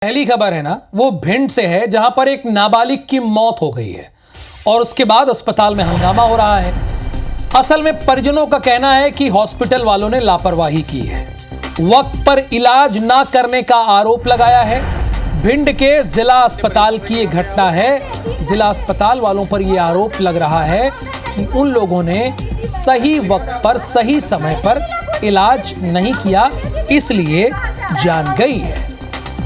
पहली खबर है ना, वो भिंड से है, जहां पर एक नाबालिग की मौत हो गई है और उसके बाद अस्पताल में हंगामा हो रहा है। असल में परिजनों का कहना है कि हॉस्पिटल वालों ने लापरवाही की है, वक्त पर इलाज ना करने का आरोप लगाया है। भिंड के जिला अस्पताल की ये घटना है। जिला अस्पताल वालों पर यह आरोप लग रहा है कि उन लोगों ने सही वक्त पर सही समय पर इलाज नहीं किया, इसलिए जान गई है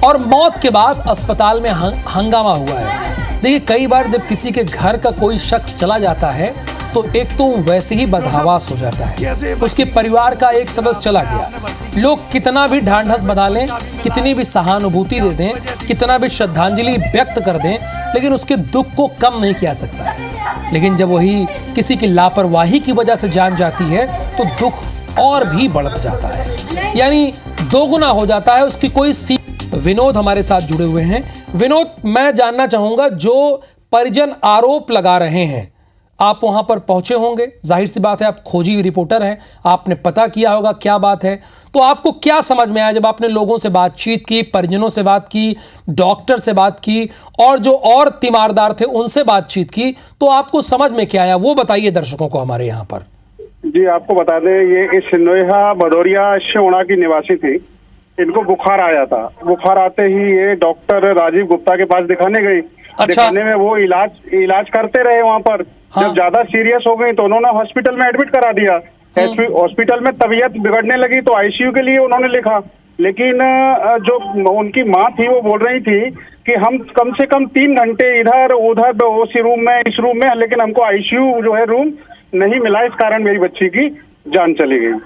और मौत के बाद अस्पताल में हंगामा हुआ है। देखिए, कई बार जब किसी के घर का कोई शख्स चला जाता है तो एक तो वैसे ही बदहवास हो जाता है, उसके परिवार का एक सदस्य चला गया, लोग कितना भी ढांढस बना लें, कितनी भी सहानुभूति दे दें, कितना भी श्रद्धांजलि व्यक्त कर दें, लेकिन उसके दुख को कम नहीं किया सकता है। लेकिन जब वही किसी की लापरवाही की वजह से जान जाती है तो दुख और भी बढ़ जाता है, यानी दोगुना हो जाता है। उसकी कोई विनोद हमारे साथ जुड़े हुए हैं। विनोद, मैं जानना चाहूंगा, जो परिजन आरोप लगा रहे हैं, आप वहां पर पहुंचे होंगे, जाहिर सी बात है, आप खोजी रिपोर्टर हैं, आपने पता किया होगा क्या बात है, तो आपको क्या समझ में आया जब आपने लोगों से बातचीत की, परिजनों से बात की, डॉक्टर से बात की और जो और तीमारदार थे उनसे बातचीत की, तो आपको समझ में क्या आया, वो बताइए दर्शकों को हमारे यहाँ पर। जी, आपको बता दें, ये इस सिंधोहा भदौरिया शेवड़ा की निवासी थी। इनको बुखार आया था। बुखार आते ही ये डॉक्टर राजीव गुप्ता के पास दिखाने गई। अच्छा। दिखाने में वो इलाज करते रहे वहाँ पर। हाँ। जब ज्यादा सीरियस हो गई तो उन्होंने हॉस्पिटल में एडमिट करा दिया। हॉस्पिटल में तबीयत बिगड़ने लगी तो आईसीयू के लिए उन्होंने लिखा, लेकिन जो उनकी माँ थी वो बोल रही थी कि हम कम से कम 3 घंटे इधर उधर उसी रूम में इस रूम में, लेकिन हमको आईसीयू जो है रूम नहीं मिला, इस कारण मेरी बच्ची की जान चली गई।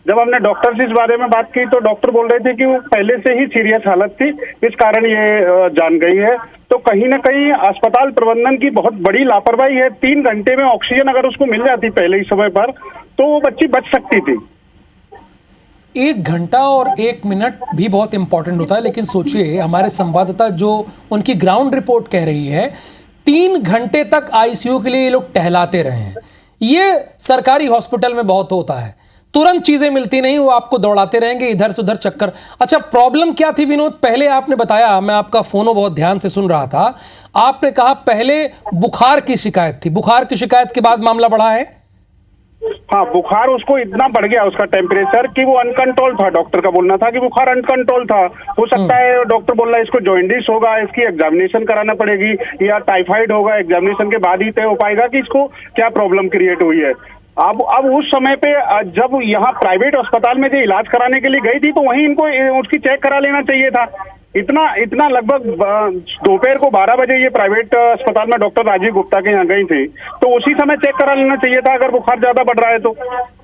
जब हमने डॉक्टर से इस बारे में बात की तो डॉक्टर बोल रहे थे कि वो पहले से ही सीरियस हालत थी, इस कारण ये जान गई है। तो कहीं ना कहीं अस्पताल प्रबंधन की बहुत बड़ी लापरवाही है। 3 घंटे में ऑक्सीजन अगर उसको मिल जाती पहले ही समय पर तो वो बच्ची बच सकती थी। 1 घंटा और 1 मिनट भी बहुत इंपॉर्टेंट होता है, लेकिन सोचिए, हमारे संवाददाता जो उनकी ग्राउंड रिपोर्ट कह रही है 3 घंटे तक आईसीयू के लिए ये लोग टहलाते रहे हैं। ये सरकारी हॉस्पिटल में बहुत होता है, तुरंत चीजें मिलती नहीं, वो आपको दौड़ाते रहेंगे इधर से उधर चक्कर। अच्छा, प्रॉब्लम क्या थी विनोद? पहले आपने बताया, मैं आपका फोनो बहुत ध्यान से सुन रहा था, आपने कहा पहले बुखार की शिकायत थी, बुखार की शिकायत के बाद मामला बढ़ा है। हाँ, बुखार उसको इतना बढ़ गया, उसका टेम्परेचर, कि वो अनकंट्रोल था। डॉक्टर का बोलना था कि बुखार अनकंट्रोल था। हो सकता है डॉक्टर बोल रहा है इसको जॉइंडिस होगा, इसकी एग्जामिनेशन कराना पड़ेगी, या टाइफाइड होगा, एग्जामिनेशन के बाद ही तय हो पाएगा कि इसको क्या प्रॉब्लम क्रिएट हुई है। अब उस समय पे जब यहाँ प्राइवेट अस्पताल में जो इलाज कराने के लिए गई थी तो वहीं इनको उसकी चेक करा लेना चाहिए था। इतना लगभग दोपहर को 12 बजे ये प्राइवेट अस्पताल में डॉक्टर राजीव गुप्ता के यहाँ गई थी, तो उसी समय चेक करा लेना चाहिए था अगर बुखार ज्यादा बढ़ रहा है तो।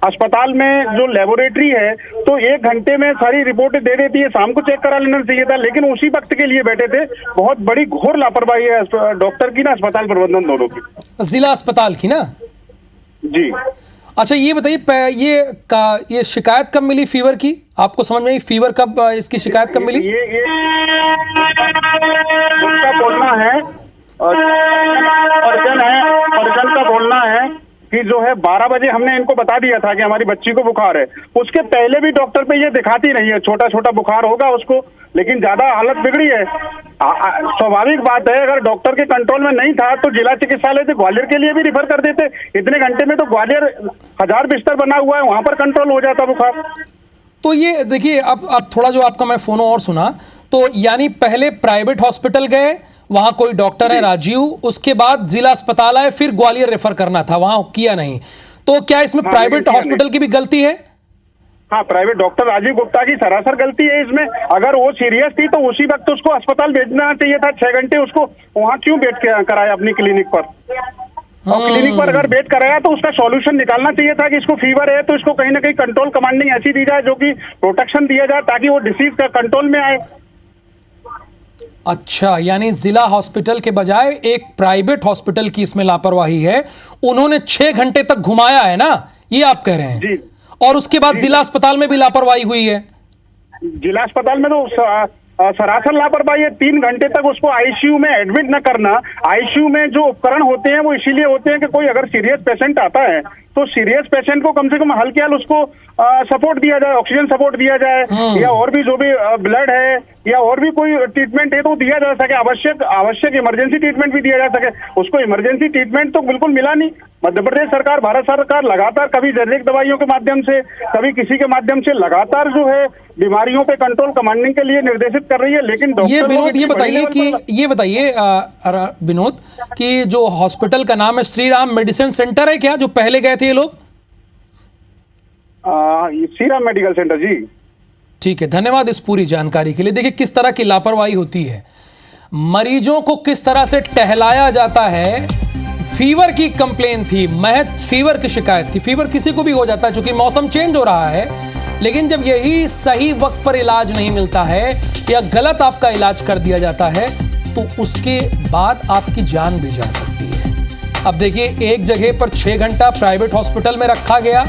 अस्पताल में जो लेबोरेटरी है तो 1 घंटे में सारी रिपोर्टें दे देती है, शाम को चेक करा लेना चाहिए था, लेकिन उसी वक्त के लिए बैठे थे। बहुत बड़ी घोर लापरवाही है डॉक्टर की ना, अस्पताल प्रबंधन दोनों की, जिला अस्पताल की ना। जी। अच्छा, ये बताइए, ये शिकायत कब मिली फीवर की? आपको समझ में आई फीवर कब, इसकी शिकायत कब मिली? ये उसका बोलना है, परिजन का बोलना है कि जो है 12 बजे हमने इनको बता दिया था कि हमारी बच्ची को बुखार है। उसके पहले भी डॉक्टर पे ये दिखाती नहीं है, छोटा छोटा बुखार होगा उसको, लेकिन ज्यादा हालत बिगड़ी है। स्वाभाविक बात है, अगर डॉक्टर के कंट्रोल में नहीं था तो जिला चिकित्सालय से ग्वालियर के लिए भी रिफर कर देते। इतने घंटे में तो ग्वालियर 1000 बिस्तर बना हुआ है, वहां पर कंट्रोल हो जाता बुखार। तो ये देखिए, अब थोड़ा जो आपका मैं फोनो और सुना, तो यानी पहले प्राइवेट हॉस्पिटल गए, वहां कोई डॉक्टर है राजीव, उसके बाद जिला अस्पताल आए, फिर ग्वालियर रेफर करना था, वहां किया नहीं। तो क्या इसमें प्राइवेट हॉस्पिटल की भी गलती है? हाँ, प्राइवेट डॉक्टर राजीव गुप्ता की सरासर गलती है इसमें। अगर वो सीरियस थी तो उसी वक्त उसको अस्पताल भेजना चाहिए था। 6 घंटे उसको वहाँ क्यों वेट कराया अपनी क्लिनिक पर? और क्लिनिक पर अगर वेट कराया तो उसका सॉल्यूशन निकालना चाहिए था कि इसको फीवर है तो इसको कहीं ना कहीं कंट्रोल कमांडिंग ऐसी दी जाए जो कि प्रोटेक्शन दिया जाए ताकि वो डिसीज का कंट्रोल में आए। अच्छा, यानी जिला हॉस्पिटल के बजाय एक प्राइवेट हॉस्पिटल की इसमें लापरवाही है। उन्होंने 6 घंटे तक घुमाया है ना, ये आप कह रहे हैं जी। और उसके बाद जिला अस्पताल में भी लापरवाही हुई है। जिला अस्पताल में तो सरासर लापरवाही है। 3 घंटे तक उसको आईसीयू में एडमिट न करना। आईसीयू में जो उपकरण होते हैं वो इसीलिए होते हैं कि कोई अगर सीरियस पेशेंट आता है तो सीरियस पेशेंट को कम से कम हल्के हाल उसको सपोर्ट दिया जाए, ऑक्सीजन सपोर्ट दिया जाए, या और भी जो भी ब्लड है या और भी कोई ट्रीटमेंट है तो दिया जा सके। आवश्यक इमरजेंसी ट्रीटमेंट भी दिया जा सके। उसको इमरजेंसी ट्रीटमेंट तो बिल्कुल मिला नहीं। मध्य प्रदेश सरकार, भारत सरकार लगातार कभी जेनेरिक दवाइयों के माध्यम से, कभी किसी के माध्यम से लगातार जो है बीमारियों पे कंट्रोल कमांडने के लिए निर्देशित कर रही है। लेकिन ये विनोद ये बताइए विनोद कि जो हॉस्पिटल का नाम है श्री राम मेडिसिन सेंटर है क्या, जो पहले गए थे ये लोग? श्री राम मेडिकल सेंटर जी। ठीक है, धन्यवाद इस पूरी जानकारी के लिए। देखिए किस तरह की लापरवाही होती है, मरीजों को किस तरह से टहलाया जाता है। फीवर की कंप्लेन थी, महज फीवर की शिकायत थी। फीवर किसी को भी हो जाता है क्योंकि मौसम चेंज हो रहा है, लेकिन जब यही सही वक्त पर इलाज नहीं मिलता है या गलत आपका इलाज कर दिया जाता है तो उसके बाद आपकी जान भी जा सकती है। अब देखिए एक जगह पर 6 घंटा प्राइवेट हॉस्पिटल में रखा गया,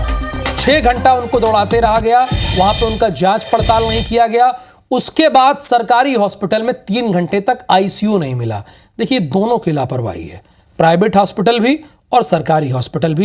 6 घंटा उनको दौड़ाते रहा गया, वहां पे उनका जांच पड़ताल नहीं किया गया। उसके बाद सरकारी हॉस्पिटल में 3 घंटे तक आईसीयू नहीं मिला। देखिए दोनों की लापरवाही है, प्राइवेट हॉस्पिटल भी और सरकारी हॉस्पिटल भी।